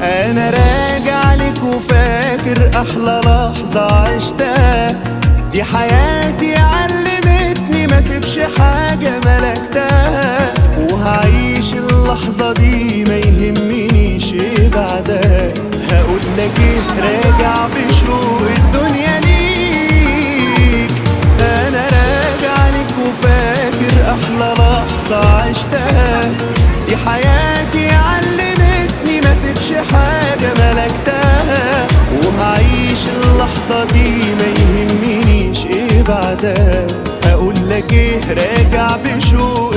انا راجع لك وفاكر احلى لحظة عشتها. دي حياتي علمتني ما سيبش حاجة ملكتها، وهعيش اللحظة دي ما يهمنيش ايه بعدها. هقول لك ايه راجع بشوق الدنيا ليك. انا راجع لك وفاكر احلى لحظة عشتها. دي حياتي علمتني ما سيبش حاجة ملكتها، وهعيش اللحظة دي ما يهمنيش ايه بعدها. هقول لك ايه راجع بشوق